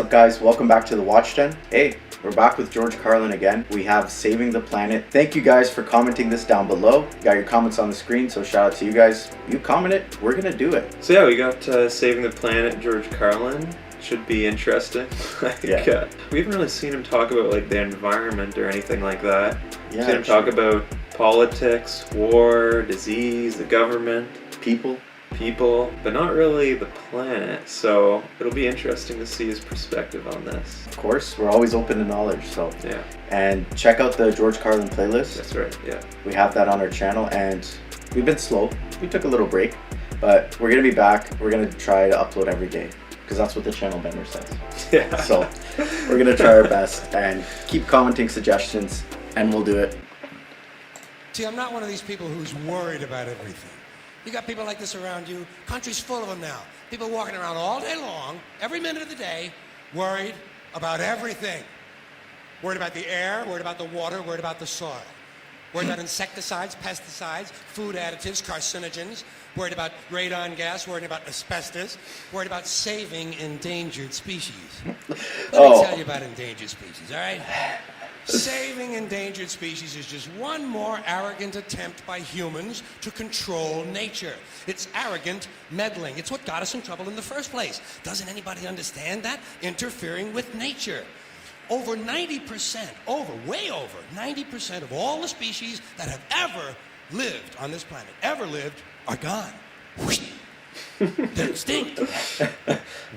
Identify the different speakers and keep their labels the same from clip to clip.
Speaker 1: up, guys? Welcome back to the Watch Den. Hey, we're back with George Carlin again. We have Saving the Planet. Thank you guys for commenting this down below. You got your comments on the screen, so shout out to you guys. You commented, we're gonna do it.
Speaker 2: So yeah, we got Saving the Planet, George Carlin. Should be interesting. I think we haven't really seen him talk about like the environment or anything like that.
Speaker 1: Yeah,
Speaker 2: seen him talk about politics, war, disease, the government,
Speaker 1: people,
Speaker 2: but not really the planet. So it'll be interesting to see his perspective on this.
Speaker 1: Of course, we're always open to knowledge, so
Speaker 2: yeah.
Speaker 1: And check out the George Carlin playlist.
Speaker 2: That's right, yeah.
Speaker 1: We have that on our channel, and we've been slow. We took a little break, but we're gonna be back. We're gonna try to upload every day, because that's what the channel banner says.
Speaker 2: Yeah.
Speaker 1: So we're gonna try our best and keep commenting suggestions, and we'll do it.
Speaker 3: See, I'm not one of these people who's worried about everything. You got people like this around you. Country's full of them now. People walking around all day long, every minute of the day, worried about everything. Worried about the air, worried about the water, worried about the soil. Worried about insecticides, pesticides, food additives, carcinogens. Worried about radon gas, worried about asbestos. Worried about saving endangered species. Let me tell you about endangered species, all right? Saving endangered species is just one more arrogant attempt by humans to control nature. It's arrogant meddling. It's what got us in trouble in the first place. Doesn't anybody understand that? Interfering with nature. Over 90%, way over 90% of all the species that have ever lived on this planet, are gone. They're extinct.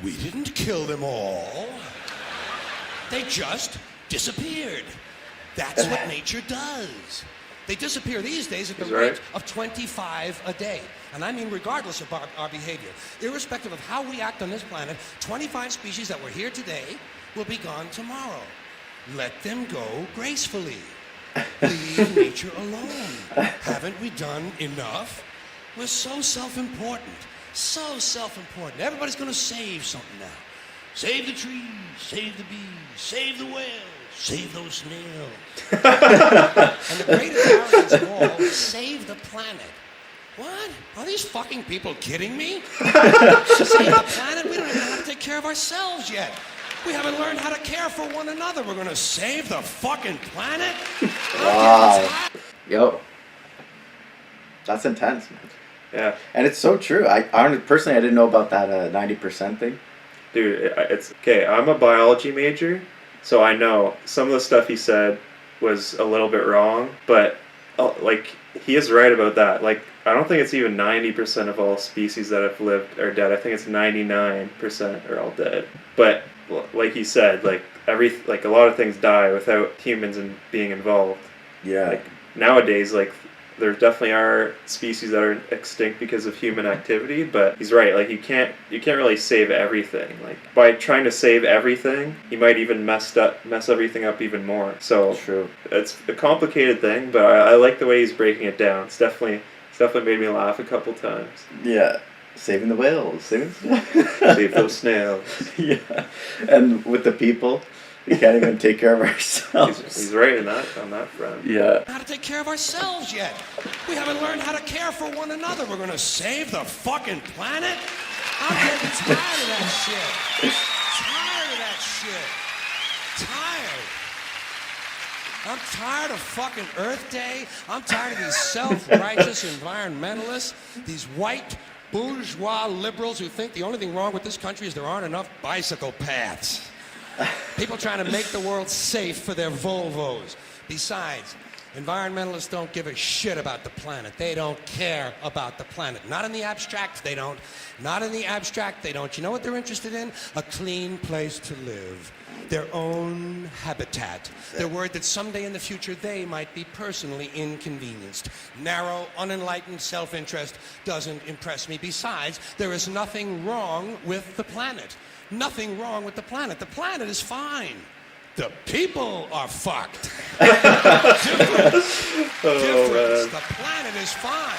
Speaker 3: We didn't kill them all. They just disappeared. That's what nature does. They disappear these days at the rate of 25 a day. And I mean regardless of our behavior. Irrespective of how we act on this planet, 25 species that were here today will be gone tomorrow. Let them go gracefully. Leave nature alone. Haven't we done enough? We're so self-important. So self-important. Everybody's going to save something now. Save the trees, save the bees, save the whales, save those snails. And the greatest arrogance of all, save the planet. What? Are these fucking people kidding me? Save the planet? We don't even know how to take care of ourselves yet. We haven't learned how to care for one another. We're going to save the fucking planet?
Speaker 1: Wow. Yo. That's intense, man.
Speaker 2: Yeah.
Speaker 1: And it's so true. I personally, I didn't know about that 90% thing.
Speaker 2: Dude, it's okay. I'm a biology major, so I know some of the stuff he said was a little bit wrong, but like he is right about that. Like I don't think it's even 90% of all species that have lived are dead. I think it's 99% are all dead. But like he said, like a lot of things die without humans being involved.
Speaker 1: Yeah.
Speaker 2: Like nowadays, like there definitely are species that are extinct because of human activity, but he's right. Like you can't really save everything. Like by trying to save everything, you might even mess everything up even more. So
Speaker 1: true.
Speaker 2: It's a complicated thing, but I like the way he's breaking it down. It's definitely made me laugh a couple times.
Speaker 1: Yeah. Saving the whales.
Speaker 2: Save those snails.
Speaker 1: Yeah. And with the people, we can't even take care of ourselves.
Speaker 2: He's right on that front.
Speaker 1: Yeah.
Speaker 3: How to take care of ourselves yet? We haven't learned how to care for one another. We're going to save the fucking planet? I'm getting tired of that shit. I'm tired of fucking Earth Day. I'm tired of these self-righteous environmentalists, these white bourgeois liberals who think the only thing wrong with this country is there aren't enough bicycle paths. People trying to make the world safe for their Volvos. Besides, environmentalists don't give a shit about the planet. They don't care about the planet. Not in the abstract, they don't. Not in the abstract, they don't. You know what they're interested in? A clean place to live. Their own habitat. They're worried that someday in the future they might be personally inconvenienced. Narrow, unenlightened self-interest doesn't impress me. Besides, there is nothing wrong with the planet. Nothing wrong with the planet. The planet is fine. The people are fucked. Difference. The planet is fine.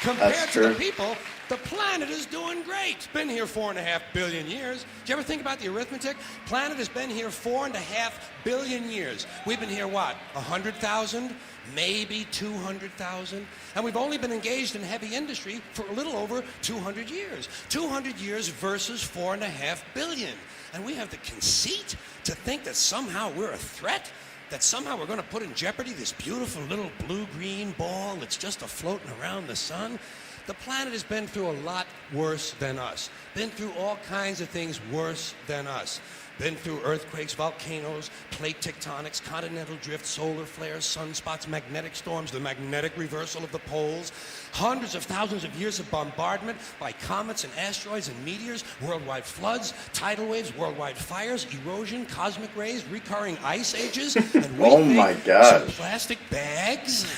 Speaker 3: Compared to the people, The planet is doing great. It's been here 4.5 billion years. Did you ever think about the arithmetic? Planet has been here 4.5 billion years. We've been here, what, 100,000? Maybe 200,000? And we've only been engaged in heavy industry for a little over 200 years. 200 years versus 4.5 billion. And we have the conceit to think that somehow we're a threat? That somehow we're going to put in jeopardy this beautiful little blue-green ball that's just a-floating around the sun? The planet has been through a lot worse than us. Been through all kinds of things worse than us. Been through earthquakes, volcanoes, plate tectonics, continental drift, solar flares, sunspots, magnetic storms, the magnetic reversal of the poles, hundreds of thousands of years of bombardment by comets and asteroids and meteors, worldwide floods, tidal waves, worldwide fires, erosion, cosmic rays, recurring ice ages, and we
Speaker 1: Oh my
Speaker 3: think
Speaker 1: gosh.
Speaker 3: some plastic bags,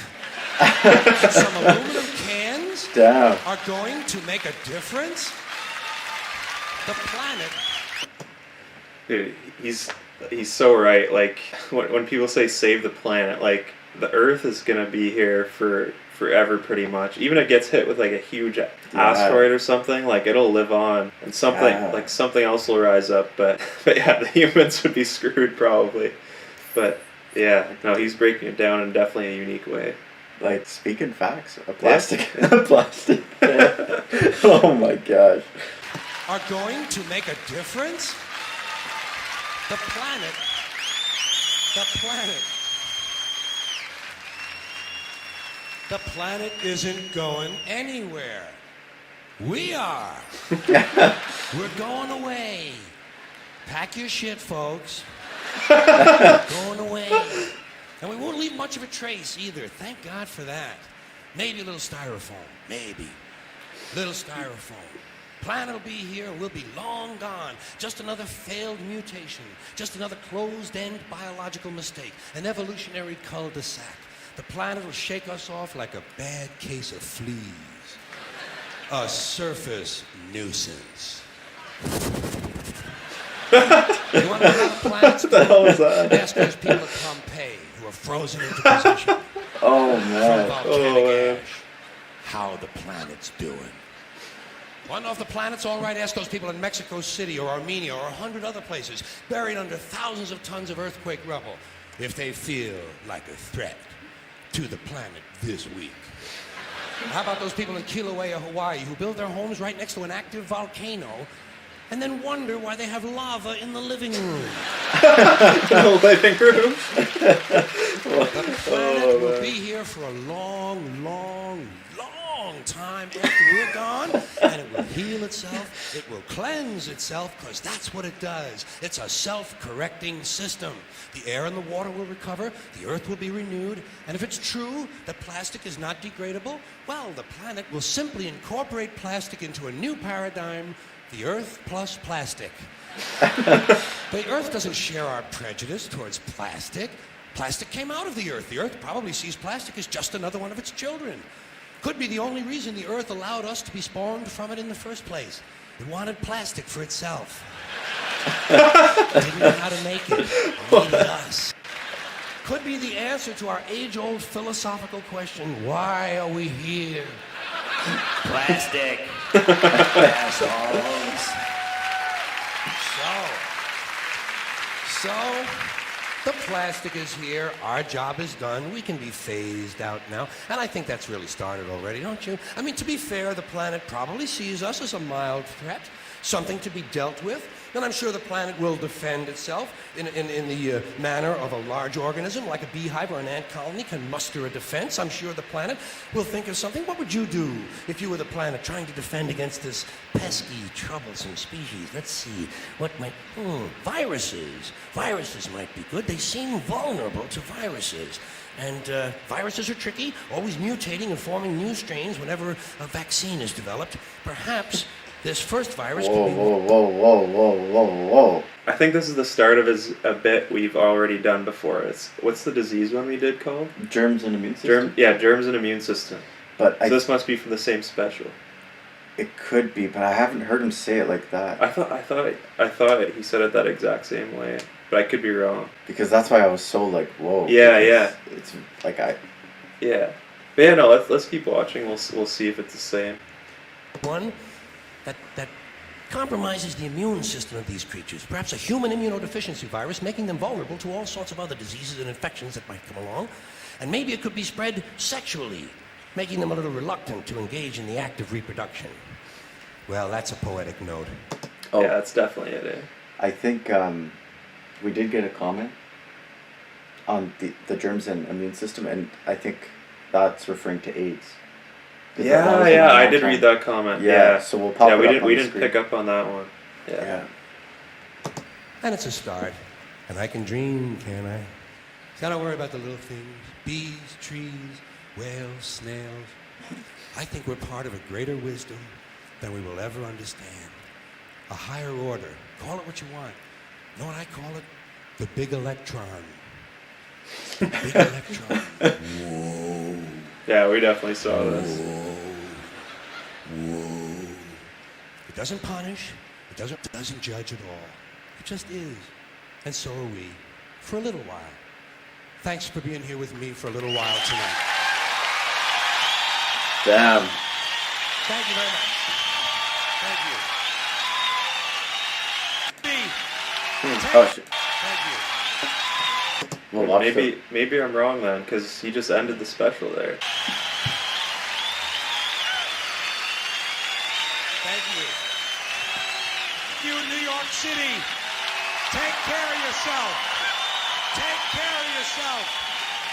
Speaker 3: some aluminum cans
Speaker 1: Damn.
Speaker 3: are going to make a difference. The planet.
Speaker 2: Dude, he's so right. Like when people say save the planet, like the Earth is gonna be here for forever, pretty much. Even if it gets hit with like a huge asteroid or something, like it'll live on, and something else will rise up. But yeah, the humans would be screwed probably. But yeah, no, he's breaking it down in definitely a unique way.
Speaker 1: Like, speaking facts, a plastic. Plastic. Oh my gosh.
Speaker 3: Are going to make a difference? The planet. The planet isn't going anywhere. We are. We're going away. Pack your shit, folks. Going away. And we won't leave much of a trace either. Thank God for that. Maybe a little styrofoam. Maybe. Little styrofoam. Planet will be here and we'll be long gone. Just another failed mutation. Just another closed-end biological mistake. An evolutionary cul-de-sac. The planet will shake us off like a bad case of fleas. A surface nuisance. You want to know how the planet's
Speaker 2: What the hell was that?
Speaker 3: Ask those people at Pompeii who are frozen into position.
Speaker 1: Oh
Speaker 3: From
Speaker 1: man.
Speaker 3: volcanic ash. How the planet's doing. Want to know if the planet's all right? Ask those people in Mexico City or Armenia or 100 other places buried under thousands of tons of earthquake rubble if they feel like a threat to the planet this week. How about those people in Kilauea, Hawaii who build their homes right next to an active volcano and then wonder why they have lava in the living room?
Speaker 2: The living room.
Speaker 3: The planet will be here for a long, long, long time after we're gone, and it will heal itself, it will cleanse itself, because that's what it does. It's a self-correcting system. The air and the water will recover, the earth will be renewed, and if it's true that plastic is not degradable, well, the planet will simply incorporate plastic into a new paradigm, the earth plus plastic. The earth doesn't share our prejudice towards plastic. Plastic came out of the earth. The earth probably sees plastic as just another one of its children. Could be the only reason the earth allowed us to be spawned from it in the first place. It wanted plastic for itself. Didn't know how to make it. Needed us. Could be the answer to our age-old philosophical question, why are we here? Plastic. Assholes. So, the plastic is here, our job is done, we can be phased out now, and I think that's really started already, don't you? I mean, to be fair, the planet probably sees us as a mild threat, something to be dealt with, and I'm sure the planet will defend itself in the manner of a large organism, like a beehive or an ant colony can muster a defense. I'm sure the planet will think of something. What would you do if you were the planet trying to defend against this pesky, troublesome species? Let's see, what might... viruses. Viruses might be good. They seem vulnerable to viruses. And viruses are tricky, always mutating and forming new strains whenever a vaccine is developed. Perhaps this first virus could be...
Speaker 1: Whoa.
Speaker 2: I think this is the start of a bit we've already done before. What's the disease one we did called?
Speaker 1: Germs and immune system.
Speaker 2: Germs and immune system.
Speaker 1: But
Speaker 2: So this must be from the same special.
Speaker 1: it could be, but I haven't heard him say it like that.
Speaker 2: I thought he said it that exact same way, but I could be wrong.
Speaker 1: Because that's why I was so like, whoa.
Speaker 2: Yeah,
Speaker 1: because
Speaker 2: yeah.
Speaker 1: It's like
Speaker 2: Yeah, but yeah, no. Let's keep watching. We'll see if it's the same.
Speaker 3: One that compromises the immune system of these creatures. Perhaps a human immunodeficiency virus, making them vulnerable to all sorts of other diseases and infections that might come along. And maybe it could be spread sexually, making them a little reluctant to engage in the act of reproduction. Well, that's a poetic note.
Speaker 1: Oh,
Speaker 2: Yeah, that's definitely it. Eh?
Speaker 1: I think we did get a comment on the germs and immune system, and I think that's referring to AIDS. That was
Speaker 2: Yeah,
Speaker 1: in
Speaker 2: yeah,
Speaker 1: the
Speaker 2: I did
Speaker 1: time.
Speaker 2: read that comment.
Speaker 1: Yeah,
Speaker 2: Yeah,
Speaker 1: so we'll pop
Speaker 2: yeah,
Speaker 1: it
Speaker 2: we
Speaker 1: up
Speaker 2: didn't
Speaker 1: on
Speaker 2: we
Speaker 1: the
Speaker 2: didn't
Speaker 1: screen.
Speaker 2: pick up on that one. Yeah.
Speaker 1: Yeah.
Speaker 3: And it's a start. And I can dream, can't I? Gotta worry about the little things. Bees, trees, whales, snails. I think we're part of a greater wisdom than we will ever understand. A higher order. Call it what you want. You know what I call it? The big electron. Big electron. Whoa.
Speaker 2: Yeah, we definitely saw this.
Speaker 3: Whoa. It doesn't punish. It doesn't judge at all. It just is. And so are we. For a little while. Thanks for being here with me for a little while tonight.
Speaker 1: Damn.
Speaker 3: Thank you very much. Thank you. B.
Speaker 1: Oh shit.
Speaker 3: Thank you.
Speaker 1: We'll watch
Speaker 2: Maybe I'm wrong then, because he just ended the special there.
Speaker 3: Thank you. You, New York City, take care of yourself. Take care of yourself.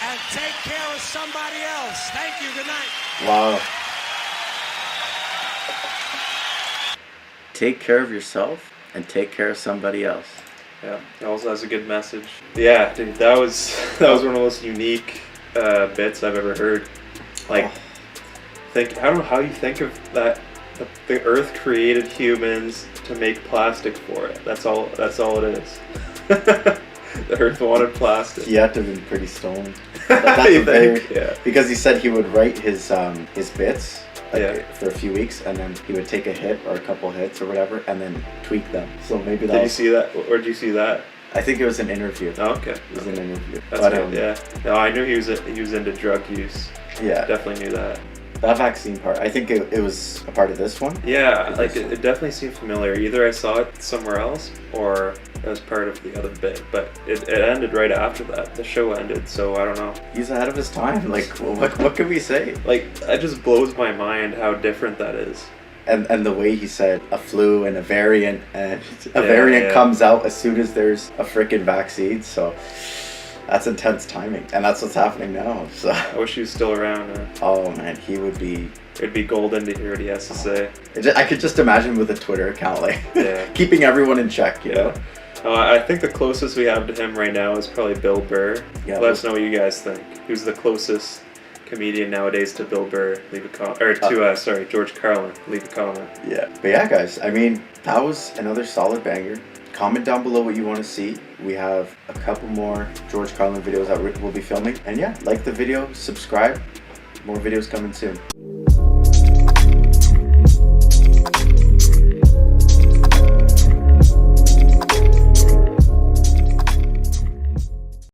Speaker 3: And take care of somebody else. Thank you. Good night.
Speaker 1: Wow. Take care of yourself and take care of somebody else.
Speaker 2: Yeah, that also has a good message. Yeah, dude, that was one of the most unique bits I've ever heard. Like, I don't know how you think of that. The Earth created humans to make plastic for it. That's all it is. The Earth wanted plastic.
Speaker 1: He had to have been pretty stoned. That's
Speaker 2: You
Speaker 1: a very-
Speaker 2: think? Yeah.
Speaker 1: Because he said he would write his bits
Speaker 2: Yeah.
Speaker 1: for a few weeks, and then he would take a hit or a couple hits or whatever, and then tweak them. So maybe that
Speaker 2: Did you
Speaker 1: was,
Speaker 2: see that? Where did you see that?
Speaker 1: I think it was an interview.
Speaker 2: Oh, okay.
Speaker 1: It was an interview.
Speaker 2: That's
Speaker 1: But,
Speaker 2: good. Yeah. No, I knew he was into drug use.
Speaker 1: Yeah.
Speaker 2: Definitely knew that.
Speaker 1: That vaccine part, I think it was a part of this one.
Speaker 2: Yeah, like it definitely seemed familiar. Either I saw it somewhere else or it was part of the other bit. But it ended right after that. The show ended, so I don't know.
Speaker 1: He's ahead of his time. Like, what can we say?
Speaker 2: Like, it just blows my mind how different that is.
Speaker 1: And the way he said a flu and a variant, and a
Speaker 2: Yeah,
Speaker 1: variant
Speaker 2: yeah.
Speaker 1: comes out as soon as there's a freaking vaccine. So that's intense timing, and that's what's happening now. So
Speaker 2: I wish he was still around.
Speaker 1: oh man, he would be.
Speaker 2: It'd be golden to hear what he has to say.
Speaker 1: I could just imagine with a Twitter account, like
Speaker 2: Yeah.
Speaker 1: keeping everyone in check. You know.
Speaker 2: I think the closest we have to him right now is probably Bill Burr.
Speaker 1: Yeah,
Speaker 2: Let us know what you guys think. Who's the closest comedian nowadays to Bill Burr? Leave a comment. Or to, George Carlin. Leave a comment.
Speaker 1: Yeah. But yeah, guys, I mean, that was another solid banger. Comment down below what you want to see. We have a couple more George Carlin videos that we'll be filming. And yeah, like the video, subscribe. More videos coming soon.